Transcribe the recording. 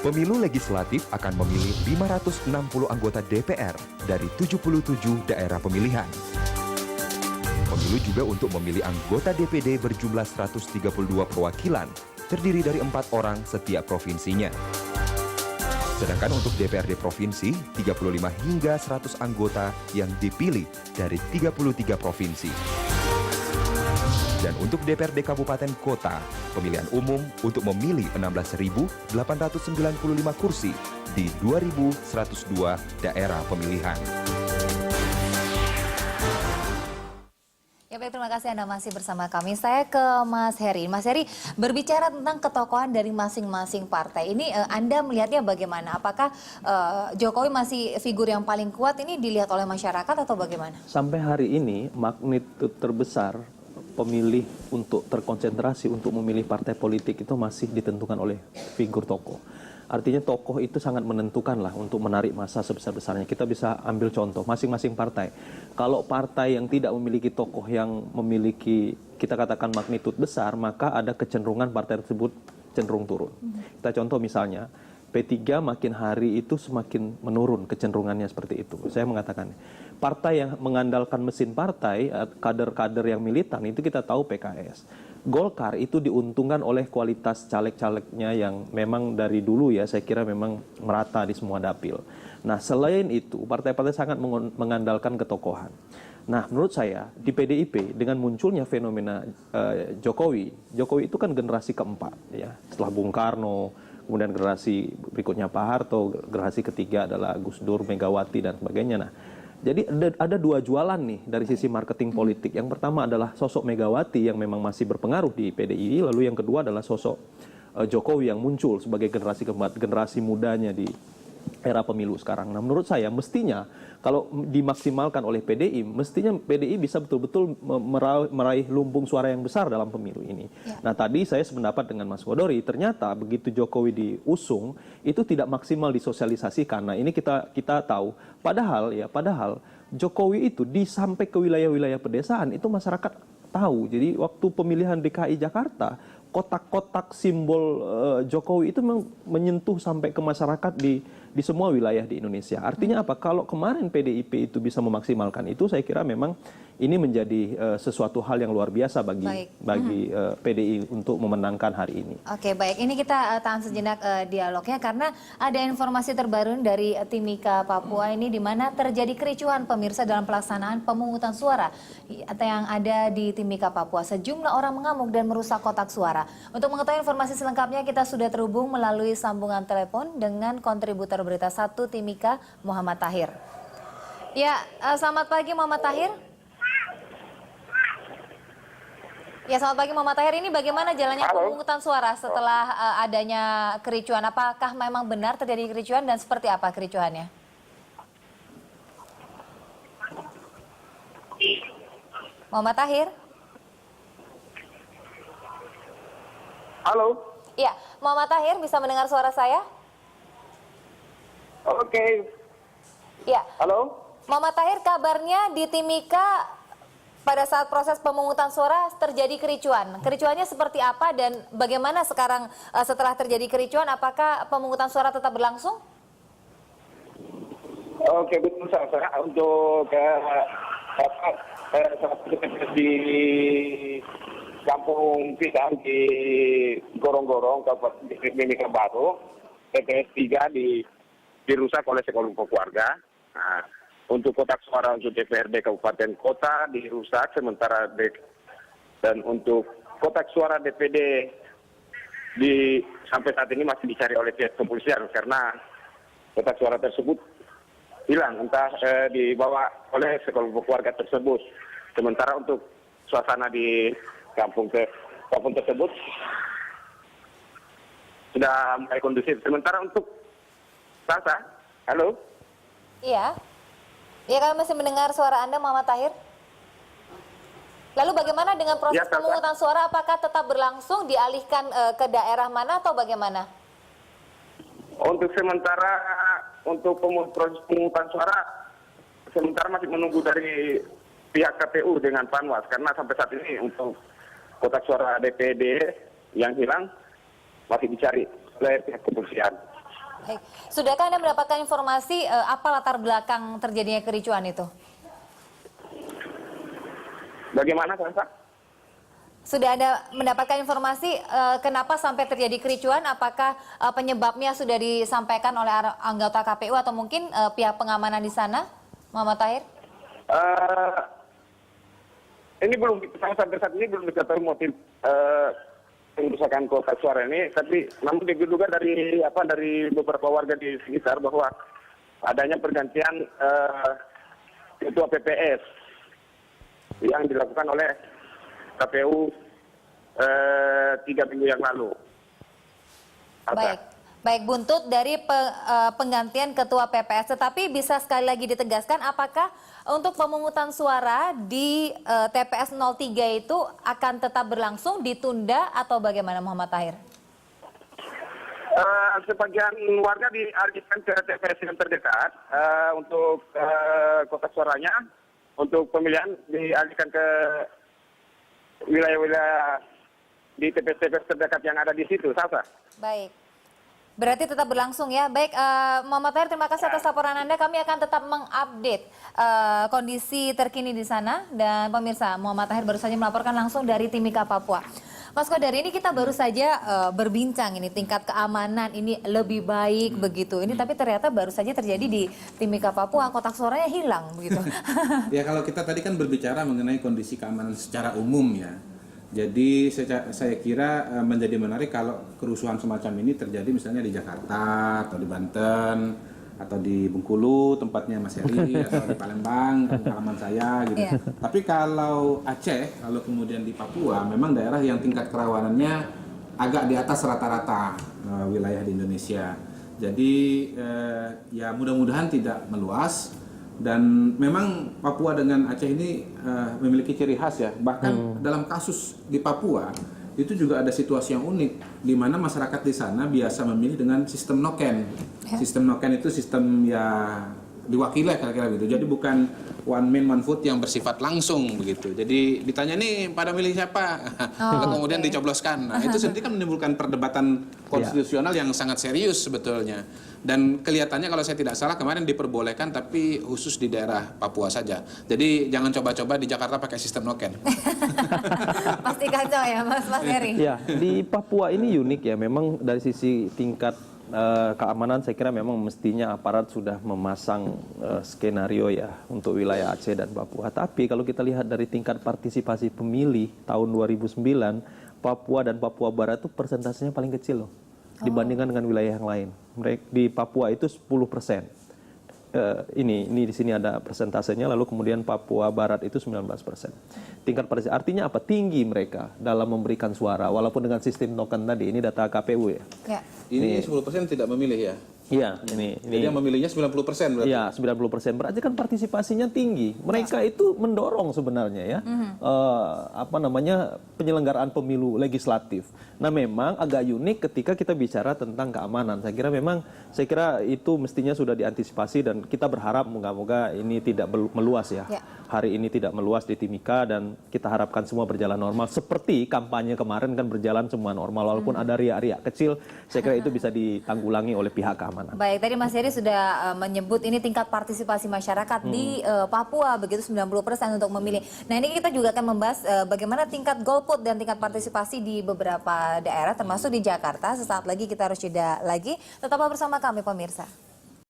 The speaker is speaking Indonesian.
Pemilu legislatif akan memilih 560 anggota DPR dari 77 daerah pemilihan. Pemilu juga untuk memilih anggota DPD berjumlah 132 perwakilan, terdiri dari 4 orang setiap provinsinya. Sedangkan untuk DPRD provinsi, 35 hingga 100 anggota yang dipilih dari 33 provinsi. Dan untuk DPRD Kabupaten Kota, pemilihan umum untuk memilih 16.895 kursi di 2.102 daerah pemilihan. Ya baik, terima kasih Anda masih bersama kami. Saya ke Mas Heri. Mas Heri, berbicara tentang ketokohan dari masing-masing partai, ini Anda melihatnya bagaimana? Apakah Jokowi masih figur yang paling kuat ini dilihat oleh masyarakat atau bagaimana? Sampai hari ini, magnitudo terbesar pemilih untuk terkonsentrasi untuk memilih partai politik itu masih ditentukan oleh figur tokoh. Artinya tokoh itu sangat menentukan lah untuk menarik massa sebesar-besarnya. Kita bisa ambil contoh masing-masing partai. Kalau partai yang tidak memiliki tokoh yang memiliki, kita katakan magnitud besar, maka ada kecenderungan partai tersebut cenderung turun. Kita contoh misalnya, P3 makin hari itu semakin menurun kecenderungannya seperti itu. Saya mengatakan, partai yang mengandalkan mesin partai, kader-kader yang militan, itu kita tahu PKS. Golkar itu diuntungkan oleh kualitas caleg-calegnya yang memang dari dulu ya, saya kira memang merata di semua dapil. Nah, selain itu, partai-partai sangat mengandalkan ketokohan. Nah, menurut saya, di PDIP, dengan munculnya fenomena Jokowi itu kan generasi keempat, ya, setelah Bung Karno, kemudian generasi berikutnya Pak Harto, generasi ketiga adalah Gus Dur, Megawati, dan sebagainya. Nah, jadi ada dua jualan nih dari sisi marketing politik. Yang pertama adalah sosok Megawati yang memang masih berpengaruh di PDI, lalu yang kedua adalah sosok Jokowi yang muncul sebagai generasi keempat, generasi mudanya di era pemilu sekarang. Nah, menurut saya mestinya kalau dimaksimalkan oleh PDI, mestinya PDI bisa betul-betul meraih lumbung suara yang besar dalam pemilu ini. Ya. Nah, tadi saya sependapat dengan Mas Godori, ternyata begitu Jokowi diusung, itu tidak maksimal disosialisasikan. Nah, ini kita tahu. Padahal Jokowi itu sampai ke wilayah-wilayah pedesaan, itu masyarakat tahu. Jadi waktu pemilihan DKI Jakarta, kotak-kotak simbol Jokowi itu memang menyentuh sampai ke masyarakat di semua wilayah di Indonesia. Artinya apa? Kalau kemarin PDIP itu bisa memaksimalkan itu, saya kira memang ini menjadi sesuatu hal yang luar biasa bagi PDI untuk memenangkan hari ini. Oke, baik. Ini kita tahan sejenak dialognya karena ada informasi terbaru dari Timika Papua ini di mana terjadi kericuhan pemirsa dalam pelaksanaan pemungutan suara yang ada di Timika Papua. Sejumlah orang mengamuk dan merusak kotak suara. Untuk mengetahui informasi selengkapnya kita sudah terhubung melalui sambungan telepon dengan kontributor Berita 1 Timika, Muhammad Tahir. Ya, selamat pagi Muhammad Tahir. Ya, selamat pagi Muhammad Tahir. Ini bagaimana jalannya pemungutan suara setelah adanya kericuan? Apakah memang benar terjadi kericuan dan seperti apa kericuannya? Muhammad Tahir. Halo. Ya, Muhammad Tahir bisa mendengar suara saya? Oke. Ya. Halo. Muhammad Tahir, kabarnya di Timika pada saat proses pemungutan suara terjadi kericuan. Kericuannya seperti apa dan bagaimana sekarang setelah terjadi kericuan? Apakah pemungutan suara tetap berlangsung? Oke, betul saya untuk di Kampung Pisang di Gorong-Gorong, Kabupaten Timika Baru, TPS 3 dirusak oleh sekelompok warga. Nah, untuk kotak suara untuk DPRD Kabupaten Kota dirusak sementara dan untuk kotak suara DPD sampai saat ini masih dicari oleh pihak kepolisian karena kotak suara tersebut hilang entah dibawa oleh sekelompok warga tersebut. Sementara untuk suasana di kampung tersebut sudah mulai kondusif. Sementara untuk Sasa, halo? Iya. Iya, kami masih mendengar suara Anda, Muhammad Tahir. Lalu bagaimana dengan proses pemungutan suara? Apakah tetap berlangsung, dialihkan ke daerah mana atau bagaimana? Untuk sementara, untuk proses pemungutan suara, sementara masih menunggu dari pihak KPU dengan Panwas. Karena sampai saat ini untuk kotak suara DPD yang hilang masih dicari oleh pihak kepolisian. Baik. Sudahkah Anda mendapatkan informasi apa latar belakang terjadinya kericuan itu? Bagaimana, Sasa? Sudah Anda mendapatkan informasi kenapa sampai terjadi kericuan? Apakah penyebabnya sudah disampaikan oleh anggota KPU atau mungkin pihak pengamanan di sana, Muhammad Tahir? Ini belum, sampai saat ini belum diketahui motif pengerusakan kotak suara ini, tapi namun diduga dari beberapa warga di sekitar bahwa adanya pergantian ketua PPS yang dilakukan oleh KPU 3 minggu yang lalu. Baik, buntut dari penggantian ketua PPS. Tetapi bisa sekali lagi ditegaskan apakah untuk pemungutan suara di TPS 03 itu akan tetap berlangsung, ditunda atau bagaimana, Muhammad Tahir? Sebagian warga dialihkan ke TPS yang terdekat untuk kotak suaranya. Untuk pemilihan dialihkan ke wilayah-wilayah di TPS-TPS terdekat yang ada di situ, Sasa. Baik. Berarti tetap berlangsung ya. Baik, Muhammad Tahir, terima kasih atas laporan Anda. Kami akan tetap mengupdate kondisi terkini di sana. Dan pemirsa, Muhammad Tahir baru saja melaporkan langsung dari Timika, Papua. Mas Kodari, ini kita baru saja berbincang ini tingkat keamanan ini lebih baik begitu. Ini tapi ternyata baru saja terjadi di Timika, Papua, kotak suaranya hilang begitu. Ya, kalau kita tadi kan berbicara mengenai kondisi keamanan secara umum ya. Jadi saya kira menjadi menarik kalau kerusuhan semacam ini terjadi misalnya di Jakarta atau di Banten atau di Bengkulu tempatnya Mas Heri atau di Palembang halaman saya gitu. Yeah. Tapi kalau Aceh, kalau kemudian di Papua memang daerah yang tingkat kerawanannya agak di atas rata-rata wilayah di Indonesia. Jadi ya mudah-mudahan tidak meluas. Dan memang Papua dengan Aceh ini memiliki ciri khas ya. Bahkan dalam kasus di Papua itu juga ada situasi yang unik di mana masyarakat di sana biasa memilih dengan sistem noken. Ya. Sistem noken itu sistem ya diwakili kira-kira begitu. Jadi bukan one man one vote yang bersifat langsung begitu. Jadi ditanya nih pada milih siapa, lalu kemudian dicobloskan. Nah, itu sendiri kan menimbulkan perdebatan konstitusional yang sangat serius sebetulnya. Dan kelihatannya kalau saya tidak salah kemarin diperbolehkan tapi khusus di daerah Papua saja. Jadi jangan coba-coba di Jakarta pakai sistem noken. Pasti kacau ya, Mas Heri. Ya, di Papua ini unik ya. Memang dari sisi tingkat keamanan saya kira memang mestinya aparat sudah memasang skenario ya untuk wilayah Aceh dan Papua. Tapi kalau kita lihat dari tingkat partisipasi pemilih tahun 2009, Papua dan Papua Barat itu persentasenya paling kecil loh dibandingkan dengan wilayah yang lain. Di Papua itu 10%. Ini di sini ada persentasenya, lalu kemudian Papua Barat itu 19%. Tingkat partisipasi artinya apa? Tinggi mereka dalam memberikan suara walaupun dengan sistem token tadi. Ini data KPU ya. Ya. Ini 10% tidak memilih ya. Iya, ini. Jadi yang memilihnya 90% berarti. Iya, 90%. Berarti kan partisipasinya tinggi. Mereka itu mendorong sebenarnya ya. Penyelenggaraan pemilu legislatif. Nah, memang agak unik ketika kita bicara tentang keamanan. Saya kira itu mestinya sudah diantisipasi dan kita berharap moga-moga ini tidak meluas ya. Hari ini tidak meluas di Timika dan kita harapkan semua berjalan normal. Seperti kampanye kemarin kan berjalan semua normal walaupun ada riak-riak kecil. Saya kira itu bisa ditanggulangi oleh pihak keamanan. Baik, tadi Mas Heri sudah menyebut ini tingkat partisipasi masyarakat di Papua begitu 90% untuk memilih. Nah, ini kita juga akan membahas bagaimana tingkat golput dan tingkat partisipasi di beberapa daerah termasuk di Jakarta. Sesaat lagi kita harus jeda lagi. Tetaplah bersama kami pemirsa.